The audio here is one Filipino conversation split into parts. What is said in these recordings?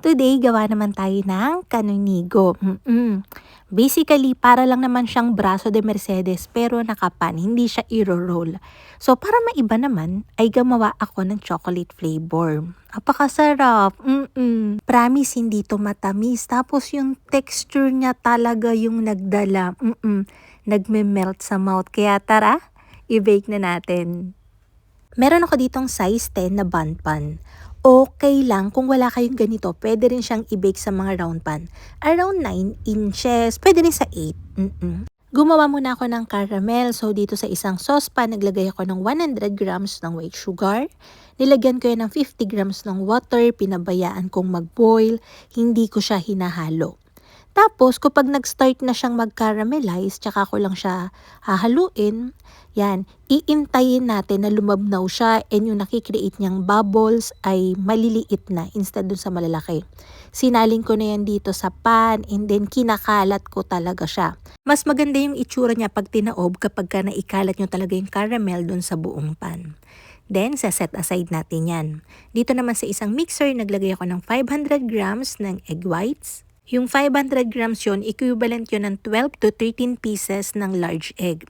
Today, gawa naman tayo ng kanunigo. Basically, para lang naman siyang braso de Mercedes pero nakapan, hindi siya iro-roll. So, para maiba naman, ay gumawa ako ng chocolate flavor. Apakasarap. Promise, hindi to matamis. Tapos yung texture niya talaga yung nagdala. Nagme-melt sa mouth. Kaya tara, i-bake na natin. Meron ako ditong size 10 na bun pan. Okay lang kung wala kayong ganito, pwede rin siyang i-bake sa mga round pan. Around 9 inches, pwede rin sa 8. Gumawa muna ako ng caramel. So dito sa isang saucepan, naglagay ako ng 100 grams ng white sugar. Nilagyan ko yan ng 50 grams ng water, pinabayaan kong mag-boil, hindi ko siya hinahalo. Tapos, kapag nag-start na siyang mag-caramelize, tsaka ko lang siya hahaluin, yan, iintayin natin na lumabnaw siya and yung nakikreate niyang bubbles ay maliliit na instead dun sa malalaki. Sinaling ko na yan dito sa pan and then kinakalat ko talaga siya. Mas maganda yung itsura niya pag tinaob kapag ka naikalat nyo talaga yung caramel dun sa buong pan. Then, set aside natin yan. Dito naman sa isang mixer, naglagay ako ng 500 grams ng egg whites. Yung 500 grams yun, equivalent yun ng 12 to 13 pieces ng large egg.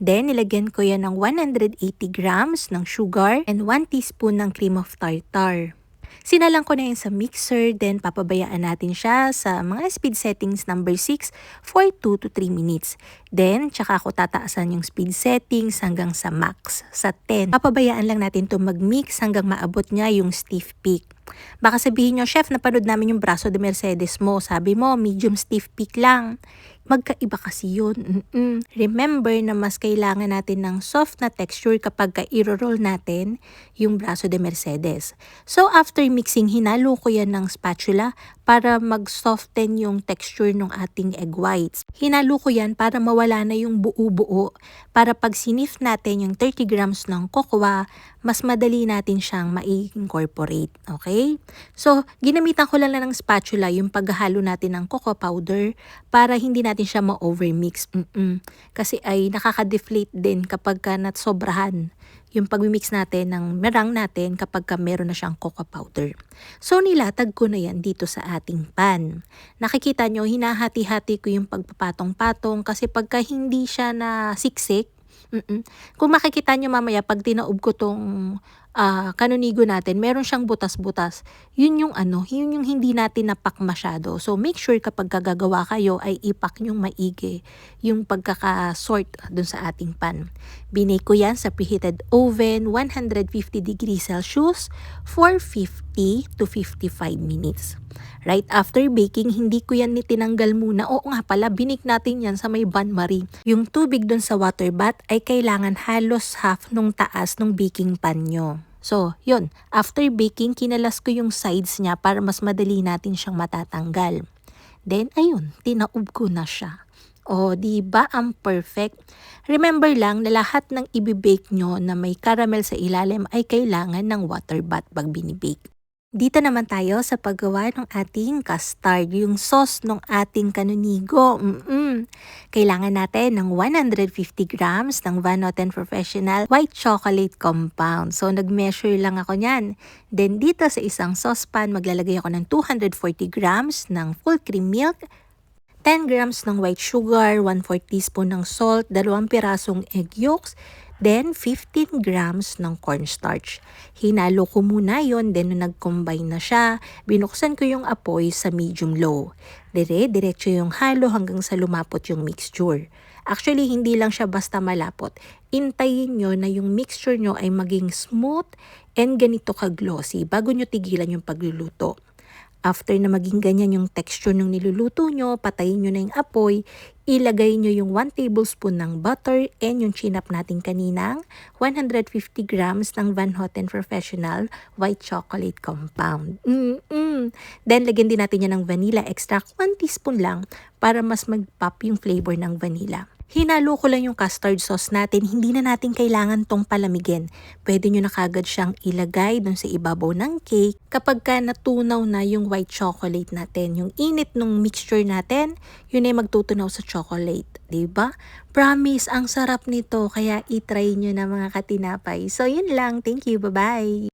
Then, nilagyan ko yan ng 180 grams ng sugar and 1 teaspoon ng cream of tartar. Sinalang ko na yun sa mixer, then papabayaan natin siya sa mga speed settings number 6 for 2 to 3 minutes. Then, tsaka ako tataasan yung speed settings hanggang sa max, sa 10. Papabayaan lang natin to mag-mix hanggang maabot niya yung stiff peak. Baka sabihin nyo, chef, napanood namin yung braso de Mercedes mo. Sabi mo, medium stiff peak lang. Magkaiba kasi yun. Remember na mas kailangan natin ng soft na texture kapag i-roll natin yung braso de Mercedes. So after mixing, hinalo ko yan ng spatula para mag-soften yung texture ng ating egg whites. Hinalo ko yan para mawala na yung buo-buo. Para pag sinif natin yung 30 grams ng cocoa, mas madali natin siyang ma-incorporate. Okay? So, ginamitan ko lang ng spatula yung paghahalo natin ng cocoa powder para hindi natin siya ma-overmix. Kasi ay nakaka-deflate din kapag ka natsobrahan yung pag-mix natin ng merang natin kapag ka meron na siyang cocoa powder. So, nilatag ko na yan dito sa ating pan. Nakikita nyo, hinahati-hati ko yung pagpapatong-patong kasi pagka hindi siya na siksik, kung makikita nyo mamaya pag tinaob ko tong kanunigo natin, meron siyang butas-butas. Yun yung yun yung hindi natin napak masyado. So make sure kapag gagawa kayo ay ipak nyong maigi yung pagkaka-sort dun sa ating pan. Binake ko yan sa preheated oven, 150 degrees Celsius for 50 to 55 minutes. Right after baking, hindi ko yan tinanggal muna. Oo nga pala, binake natin yan sa may bain-marie. Yung tubig dun sa water bath ay kailangan halos half nung taas nung baking pan nyo. So, yun. After baking, kinalas ko yung sides niya para mas madali natin siyang matatanggal. Then, ayun, tinaob ko na siya. O, diba ang perfect? Remember lang na lahat ng ibibake nyo na may caramel sa ilalim ay kailangan ng water bath pag binibake. Dito naman tayo sa paggawa ng ating custard, yung sauce ng ating kanunigo. Kailangan natin ng 150 grams ng Van Noten Professional White Chocolate Compound. So, nag-measure lang ako niyan. Then, dito sa isang saucepan, maglalagay ako ng 240 grams ng full cream milk, 10 grams ng white sugar, 1/4 teaspoon ng salt, 2 pirasong egg yolks, then 15 grams ng cornstarch. Hinalo ko muna yon, then nag-combine na siya, binuksan ko yung apoy sa medium-low. Diretso yung halo hanggang sa lumapot yung mixture. Actually, hindi lang siya basta malapot. Intayin nyo na yung mixture nyo ay maging smooth and ganito ka-glossy bago nyo tigilan yung pagluluto. After na maging ganyan yung texture ng niluluto nyo, patayin nyo na yung apoy, ilagay nyo yung 1 tablespoon ng butter and yung chinap natin kaninang 150 grams ng Van Houten Professional White Chocolate Compound. Then, lagyan din natin yan ng vanilla extract, 1 teaspoon lang para mas mag-pop yung flavor ng vanilla. Hinalo ko lang yung custard sauce natin, hindi na natin kailangan tong palamigin. Pwede nyo na kagad siyang ilagay dun sa ibabaw ng cake kapag ka natunaw na yung white chocolate natin. Yung init ng mixture natin, yun ay magtutunaw sa chocolate. Diba? Promise, ang sarap nito, kaya itry nyo na mga katinapay. So yun lang, thank you, bye-bye!